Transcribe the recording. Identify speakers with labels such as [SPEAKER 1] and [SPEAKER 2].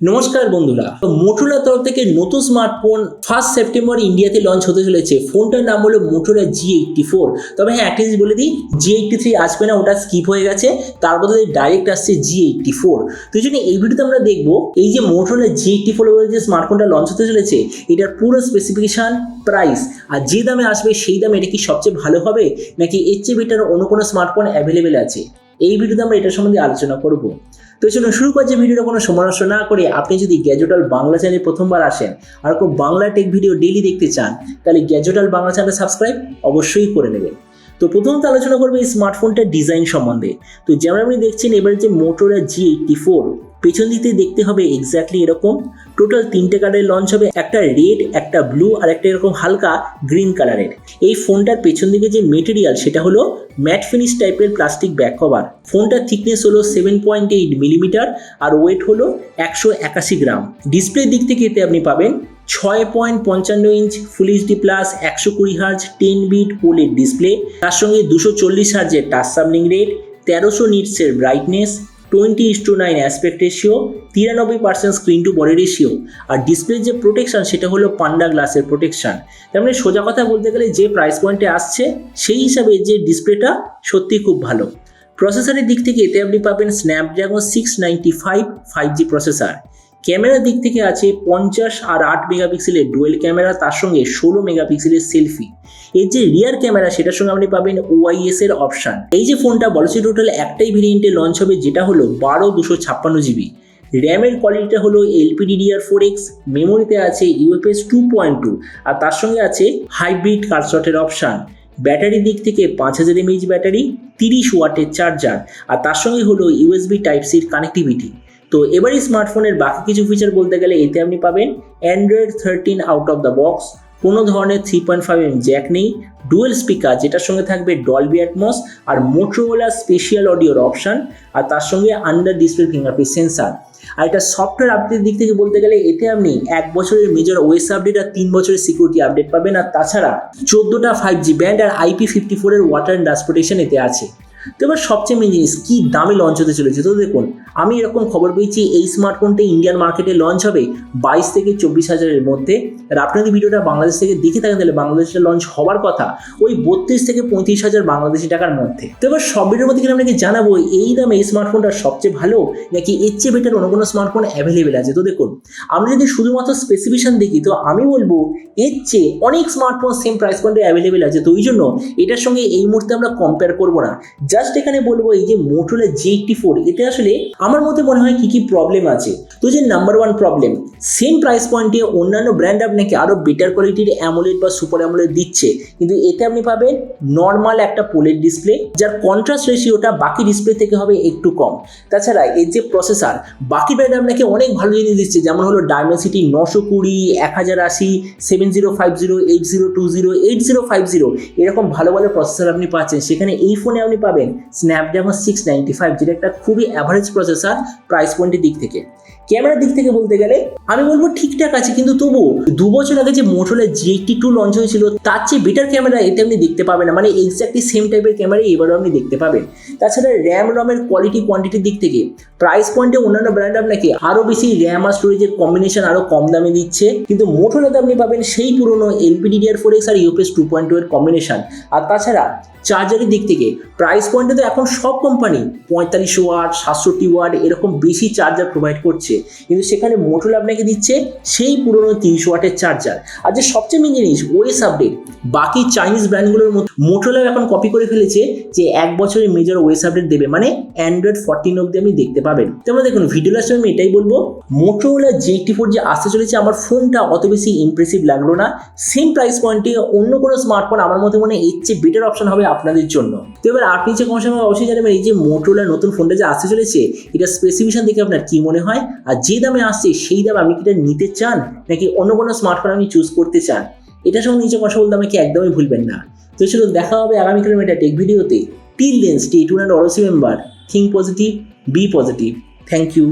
[SPEAKER 1] নমস্কার বন্ধুরা, তো মোটোরোলার তরফ থেকে নতুন স্মার্টফোন 1 সেপ্টেম্বর ইন্ডিয়াতে লঞ্চ হতে চলেছে। ফোনটার নাম হলো Motorola G84। তবে হ্যাঁ, একটা জিনিস বলে দিই, G83 আসবে না, ওটা স্কিপ হয়ে গেছে, তার বদলে ডাইরেক্ট আসছে G84। তো এই জন্য এই ভিডিওতে আমরা দেখবো এই যে Motorola G84 যে স্মার্টফোনটা লঞ্চ হতে চলেছে, এটার পুরো স্পেসিফিকেশন, প্রাইস আর যে দামে আসবে সেই দামে এটা কি সবচেয়ে ভালো হবে নাকি এর চেয়ে বেটার অন্য কোনো স্মার্টফোন অ্যাভেলেবেল আছে, এই ভিডিওতে আমরা এটার সম্বন্ধে আলোচনা করব। তো চলুন শুরু করছি ভিডিওটা কোনো সময় নষ্ট না করে। আপনি যদি গ্যাজেট ওয়ার্ল্ড বাংলা চ্যানেলে প্রথমবার আসেন আর কোনো বাংলা টেক ভিডিও ডেইলি দেখতে চান, তাহলে gadget world Bangla channel subscribe অবশ্যই করে নেবেন। তো প্রথমত আলোচনা করবো এই স্মার্টফোনটার ডিজাইন সম্বন্ধে। তো যেমন আপনি দেখছেন এবার যে Motorola G84, পেছন দিকে দেখতে হবে এক্স্যাক্টলি এরকম। টোটাল 3টে কালারে লঞ্চ হবে, একটা রেড, একটা ব্লু আর একটা এরকম হালকা গ্রিন কালারের। এই ফোনটার পেছন দিকে যে মেটেরিয়াল সেটা হলো ম্যাট ফিনিশ টাইপের প্লাস্টিক ব্যাক কভার। ফোনটার থিকনেস হলো 7.8 মিলিমিটার আর ওয়েট হলো 181 গ্রাম। ডিসপ্লে দিক থেকে এতে আপনি পাবেন 6.55 inch full HD plus 120 hertz 10 bit OLED display, তার সঙ্গে 240 হার্জের টাচ সাবলিং রেট, 1300 নিটসের brightness, 20:9 aspect ratio, 93% screen to body ratio. আর ডিসপ্লের যে প্রোটেকশন সেটা হলো পান্ডা গ্লাসের প্রোটেকশন। তার মানে সোজা কথা বলতে গেলে যে প্রাইস পয়েন্টে আসছে সেই হিসাবে যে ডিসপ্লেটা সত্যি খুব ভালো। প্রসেসরের দিক থেকে এতে আপনি পাবেন স্ন্যাপড্রাগন 695 5G প্রসেসর। ক্যামেরার দিক থেকে আছে 50 আর 8 মেগাপিক্সেলের ডুয়েল ক্যামেরা, তার সঙ্গে 16 মেগাপিক্সেলের সেলফি। এর যে রিয়ার ক্যামেরা সেটার সঙ্গে আপনি পাবেন OIS এর অপশান। এই যে ফোনটা বলছে টোটাল একটাই ভেরিয়েন্টে লঞ্চ হবে, যেটা হলো 12/256 GB। র্যামের কোয়ালিটিটা হলো LPDDR4X, মেমোরিতে আছে UFS 2.2 আর তার সঙ্গে আছে হাইব্রিড কার্সটের অপশান। ব্যাটারির দিক থেকে 5000 mAh ব্যাটারি, 30 ওয়াটের চার্জার আর তার সঙ্গে হলো USB Type-C কানেক্টিভিটি। তো এবার এই স্মার্টফোনের বাকি কিছু ফিচার বলতে গেলে এতে আপনি পাবেন Android 13 out of the box, কোনো ধরনের 3.5mm জ্যাক নেই, ডুয়েল স্পিকার যেটার সঙ্গে থাকবে ডলবি অ্যাটমস আর Motorola স্পেশাল অডিওর অপশান, আর তার সঙ্গে আন্ডার ডিসপ্লে ফিঙ্গারপ্রিন্ট সেন্সার। আর এটা সফটওয়্যার আপডেটের দিক থেকে বলতে গেলে এতে আপনি 1 বছরের মেজর ওএস আপডেট আর 3 বছরের সিকিউরিটি আপডেট পাবেন, আর তাছাড়া 14টা 5G ব্যান্ড আর IP54 এর ওয়াটার অ্যান্ড ডাস্ট প্রোটেকশন এতে আছে। তো এবার সবচেয়ে মেন জিনিস, কি দামে লঞ্চ হতে চলেছে। তো দেখুন, আমি এরকম খবর পেয়েছি এই স্মার্টফোনটা ইন্ডিয়ান মার্কেটে লঞ্চ হবে 22 থেকে 24 হাজারের মধ্যে। আর আপনি যদি ভিডিওটা বাংলাদেশ থেকে দেখে থাকেন তাহলে বাংলাদেশে লঞ্চ হওয়ার কথা ওই 32 থেকে 35 হাজার বাংলাদেশি টাকার মধ্যে। তো এবার সব ভিডিওর মধ্যে আপনাকে জানাবো এই দামে এই স্মার্টফোনটা সবচেয়ে ভালো নাকি এর চেয়ে বেটার অন্য কোনো স্মার্টফোন অ্যাভেলেবেল আছে। তো দেখুন, আমরা যদি শুধুমাত্র স্পেসিফিকেশন দেখি তো আমি বলবো এর চেয়ে অনেক স্মার্টফোন সেম প্রাইস পয়েন্টে অ্যাভেলেবেল আছে। তো ওই জন্য এটার সঙ্গে এই মুহূর্তে আমরা কম্পেয়ার করবো না, জাস্ট এখানে বলবো এই যে Motorola G84, এতে আসলে আমার মতে মনে হয় কি প্রবলেম আছে। তো যে নাম্বার 1 প্রবলেম, সেম প্রাইস পয়েন্টে অন্যান্য ব্র্যান্ড আপনাকে আরো বেটার কোয়ালিটির অ্যামোলেড বা সুপার অ্যামোলেড দিচ্ছে, কিন্তু এতে আপনি পাবেন নর্মাল একটা পোলেড ডিসপ্লে, যার কন্ট্রাস্ট রেশিওটা বাকি ডিসপ্লে থেকে হবে একটু কম। তাছাড়া এর যে প্রসেসর, বাকি ব্র্যান্ড আপনাকে অনেক ভালো জিনিস দিচ্ছে, যেমন হলো Dimensity 920, 1080, 7050, 8020, 8050 এরকম ভালো ভালো প্রসেসর আপনি পাচ্ছেন। সেখানে এই ফোনে আপনি পাবেন স্ন্যাপড্রাগন 695, যেটা একটা খুবই অ্যাভারেজ প্রসেসর প্রাইস পয়েন্টের দিক থেকে। ক্যামেরার দিক থেকে বলতে গেলে আমি বলবো ঠিকঠাক আছে, কিন্তু তবুও 2 বছর আগে যে Motorola G82 লঞ্চ হয়েছিল তার চেয়ে বেটার ক্যামেরা এতে আপনি দেখতে পাবেন না, মানে এক্স্যাক্টলি সেম টাইপের ক্যামেরা এবারও আপনি দেখতে পাবেন। তাছাড়া রোমের কোয়ালিটি কোয়ান্টিটির দিক থেকে প্রাইস পয়েন্টে অন্যান্য ব্র্যান্ড আপনাকে আরও বেশি র্যাম আর স্টোরেজের কম্বিনেশন আরও কম দামে দিচ্ছে, কিন্তু Motorolaতে আপনি পাবেন সেই পুরনো LPDDR4X আর UFS 2.2 এর কম্বিনেশন। আর তাছাড়া চার্জারের দিক থেকে প্রাইস পয়েন্টে তো এখন সব কোম্পানি 45 ওয়াট 67 ওয়াট এরকম বেশি চার্জার প্রোভাইড করছে, কিন্তু সেখানে Motorola আপনাকে দিচ্ছে সেই পুরনো 30 ওয়াটের চার্জার। আর যে সবচেয়ে মেন জিনিস, ওএস আপডেট বাকি চাইনিজ ব্র্যান্ডগুলোর মধ্যে Motorola এখন কপি করে ফেলেছে যে 1 বছরের মেজর ওএস আপডেট দেবে, মানে Android 14 অব্দি আপনি দেখতে পাবেন। তোমরা দেখুন, ভিডিও লাস্টে আমি এটাই বলবো, Motorola G84 যে আসতে চলেছে আমার ফোনটা অত বেশি ইমপ্রেসিভ লাগলো না। সেম প্রাইস পয়েন্টে অন্য কোনো স্মার্টফোন আমার মতে মনে এর চেয়ে বেটার অপশন হবে আপনাদের জন্য। তো এবার আপনি যে কোনো সময় অবশ্যই জানাবেন এই যে Motorola নতুন ফোনটা যে আসতে চলেছে এটা স্পেসিফিকেশন দেখে আপনার কি মনে হয়, আর যে দামে আসছে সেই দামে আপনি কি এটা নিতে চান নাকি অন্য কোনো স্মার্টফোন আপনি চুজ করতে চান, এটার সঙ্গে নিচে কথা বলতে আমাকে একদমই ভুলবেন না। তো চলুন দেখা হবে আগামীকালের একটা টেক ভিডিওতে। Till then stay tuned and always remember, think positive, be positive. Thank you.